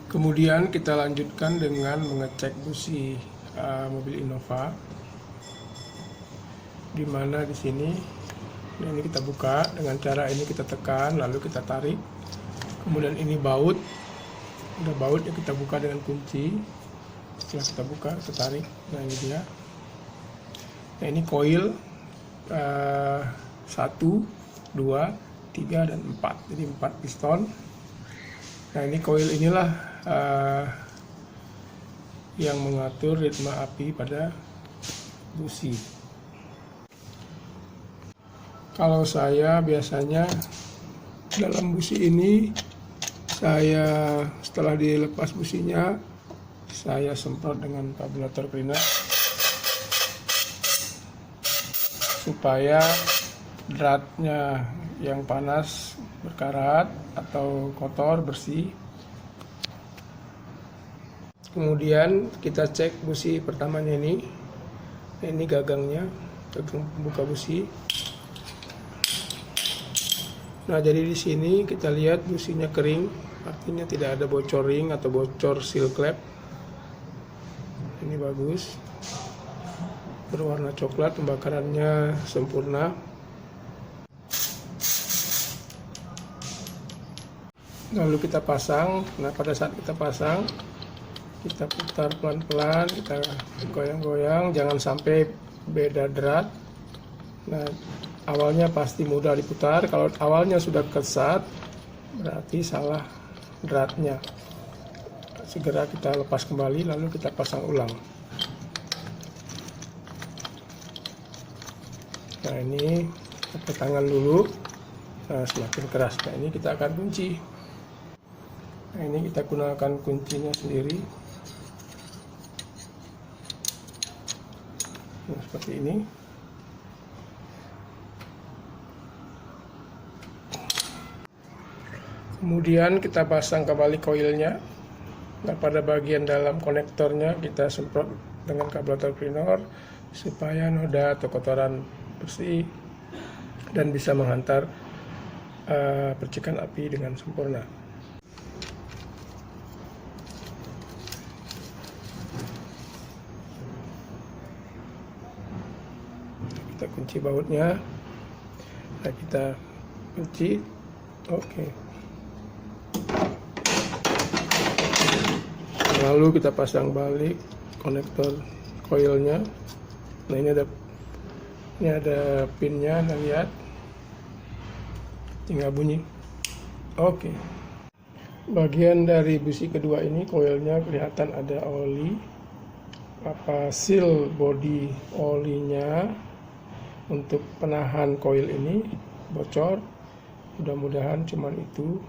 Kemudian kita lanjutkan dengan mengecek busi mobil Innova, di mana di sini ini kita buka dengan cara ini, kita tekan lalu kita tarik. Kemudian ini baut, udah baut ya, kita buka dengan kunci. Setelah kita buka, kita tarik. Nah ini dia. Nah ini koil 1, 2, 3 dan 4. Jadi 4 piston. Nah ini koil inilah yang mengatur ritme api pada busi. Kalau saya biasanya dalam busi ini, saya setelah dilepas businya, saya semprot dengan karburator cleaner supaya dratnya yang panas berkarat atau kotor bersih. Kemudian kita cek busi pertamanya ini gagangnya, gagang pembuka busi. Nah jadi di sini kita lihat businya kering, artinya tidak ada bocor ring atau bocor seal klep. Ini bagus, berwarna coklat, pembakarannya sempurna. Lalu kita pasang. Nah pada saat kita pasang, kita putar pelan-pelan, kita goyang-goyang, jangan sampai beda drat. Nah awalnya pasti mudah diputar, kalau awalnya sudah kesat berarti salah dratnya. Segera kita lepas kembali lalu kita pasang ulang. Nah ini pakai tangan dulu. Nah semakin keras, nah ini kita akan kunci. Nah ini kita gunakan kuncinya sendiri. Nah, seperti ini. Kemudian kita pasang kembali koilnya. Nah pada bagian dalam konektornya kita semprot dengan karburator cleaner supaya noda atau kotoran bersih dan bisa menghantar percikan api dengan sempurna. Kita kunci bautnya. Nah kita kunci. Oke. Lalu kita pasang balik konektor koilnya. Nah ini ada pinnya, nah lihat, tinggal bunyi. Oke. Bagian dari busi kedua ini koilnya kelihatan ada oli, seal body olinya untuk penahan koil ini bocor. Mudah-mudahan cuman itu.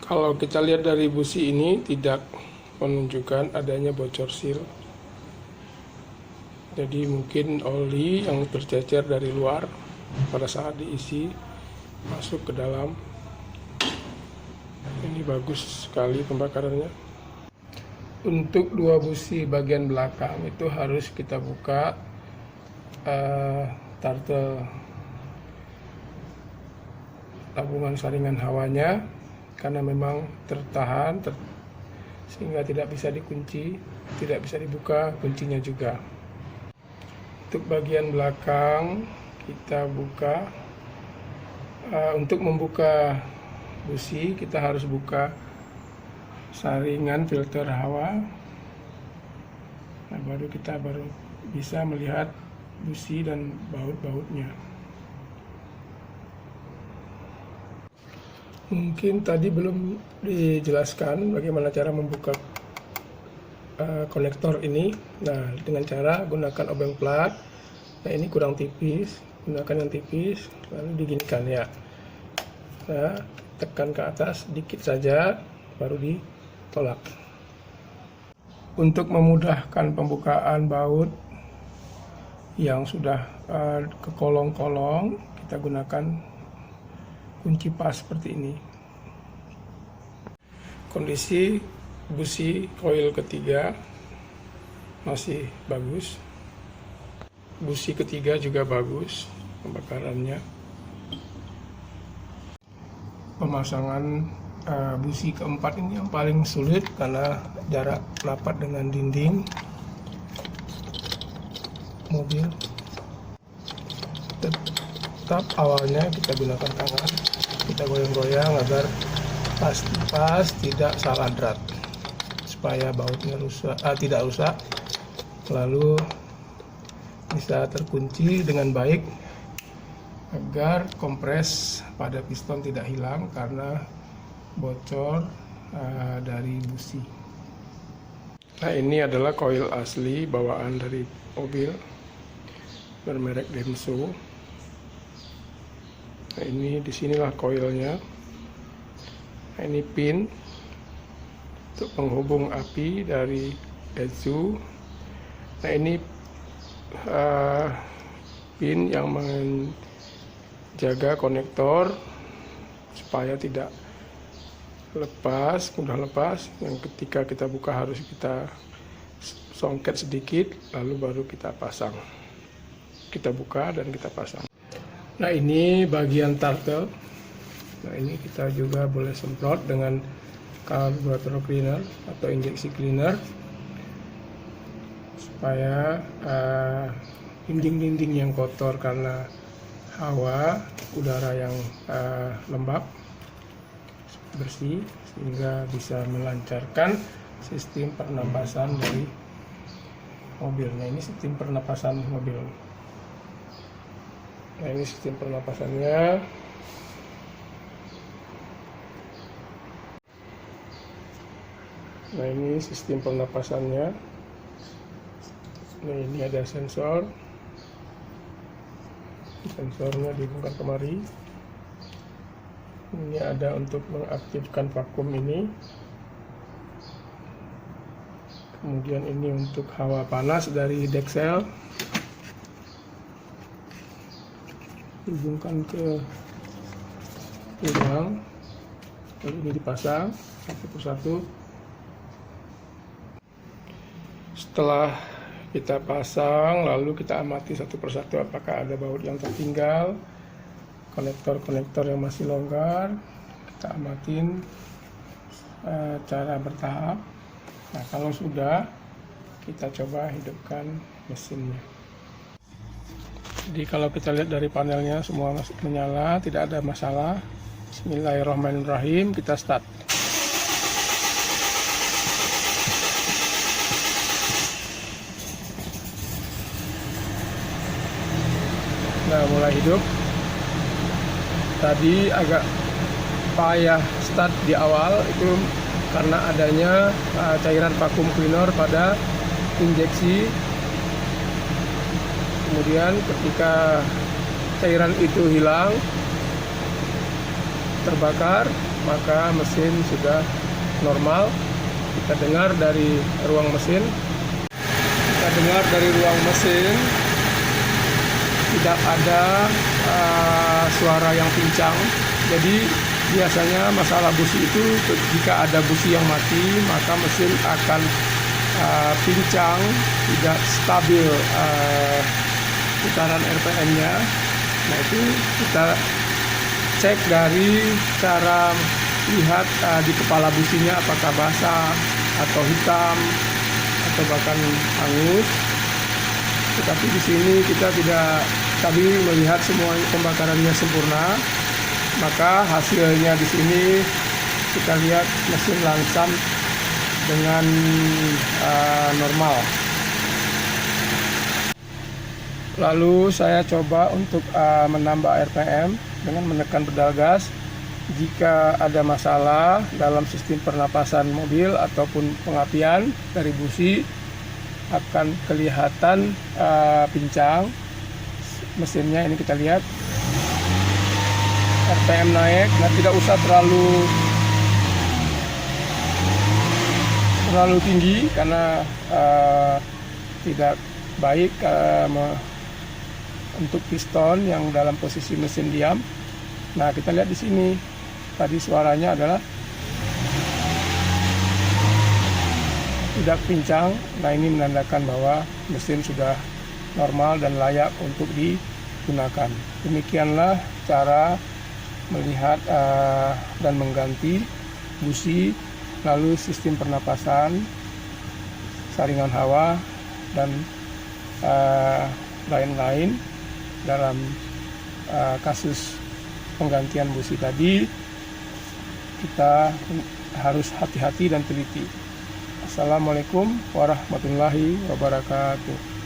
Kalau kita lihat dari busi ini tidak menunjukkan adanya bocor seal. Jadi mungkin oli yang tercecer dari luar pada saat diisi masuk ke dalam. Ini bagus sekali pembakarannya. Untuk dua busi bagian belakang itu harus kita buka turtle tabungan saringan hawanya, karena memang tertahan sehingga tidak bisa dikunci, tidak bisa dibuka kuncinya juga. Untuk bagian belakang kita buka. Untuk membuka busi kita harus buka saringan filter hawa. Nah, kita baru bisa melihat busi dan baut-bautnya. Mungkin tadi belum dijelaskan bagaimana cara membuka konektor ini. Nah dengan cara gunakan obeng plat. Nah ini kurang tipis, gunakan yang tipis lalu diginikan ya. Nah tekan ke atas dikit saja baru ditolak. Untuk memudahkan pembukaan baut yang sudah ke kolong-kolong, kita gunakan kunci pas seperti ini. Kondisi busi koil ketiga masih bagus, busi ketiga juga bagus pembakarannya. Pemasangan busi keempat ini yang paling sulit karena jarak rapat dengan dinding mobil. Tetap awalnya kita gunakan tangan, kita goyang-goyang agar pas tidak salah drat supaya bautnya tidak rusak, lalu bisa terkunci dengan baik agar kompres pada piston tidak hilang karena bocor dari busi. Nah, ini adalah koil asli bawaan dari mobil bermerek Denso. Nah, ini disinilah koilnya. Nah, ini pin untuk penghubung api dari Denso. Nah, ini pin yang menjaga konektor supaya tidak mudah lepas. Yang ketika kita buka harus kita songket sedikit, lalu baru kita pasang. Kita buka dan kita pasang. Nah, ini bagian turtle. Nah, ini kita juga boleh semprot dengan carburetor cleaner atau injeksi cleaner supaya dinding-dinding yang kotor karena hawa udara yang lembab bersih, sehingga bisa melancarkan sistem pernapasan dari mobil. Nah, ini sistem pernapasan mobil. Nah, ini sistem pernapasannya. Nah, ini sistem pernapasannya. Nah, ini ada sensornya dihubungkan kemari. Ini ada untuk mengaktifkan vakum ini. Kemudian ini untuk hawa panas dari deksel. Hubungkan ke lubang. Lalu ini dipasang satu persatu. Setelah kita pasang, lalu kita amati satu persatu apakah ada baut yang tertinggal, konektor-konektor yang masih longgar. Kita amatin cara bertahap. Nah, kalau sudah, kita coba hidupkan mesinnya. Jadi kalau kita lihat dari panelnya semua menyala, tidak ada masalah. Bismillahirrahmanirrahim, kita start. Nah, mulai hidup. Tadi agak payah start di awal itu karena adanya cairan vakum cleaner pada injeksi. Kemudian ketika cairan itu hilang, terbakar, maka mesin sudah normal. Kita dengar dari ruang mesin. Tidak ada suara yang pincang. Jadi biasanya masalah busi itu jika ada busi yang mati, maka mesin akan pincang, tidak stabil putaran RPM-nya. Nah, itu kita cek dari cara lihat di kepala businya apakah basah atau hitam atau bahkan hangus. Tetapi di sini kita tidak tadi melihat semua pembakarannya sempurna, maka hasilnya di sini kita lihat mesin langsam dengan normal. Lalu saya coba untuk menambah RPM dengan menekan pedal gas. Jika ada masalah dalam sistem pernapasan mobil ataupun pengapian dari busi, akan kelihatan pincang mesinnya. Ini kita lihat RPM naik. Nah, tidak usah terlalu tinggi karena tidak baik untuk piston yang dalam posisi mesin diam. Nah, kita lihat di sini tadi suaranya adalah tidak pincang. Nah, ini menandakan bahwa mesin sudah normal dan layak untuk digunakan. Demikianlah cara melihat dan mengganti busi, lalu sistem pernapasan, saringan hawa, dan lain-lain. Dalam kasus penggantian busi tadi, kita harus hati-hati dan teliti. Assalamualaikum warahmatullahi wabarakatuh.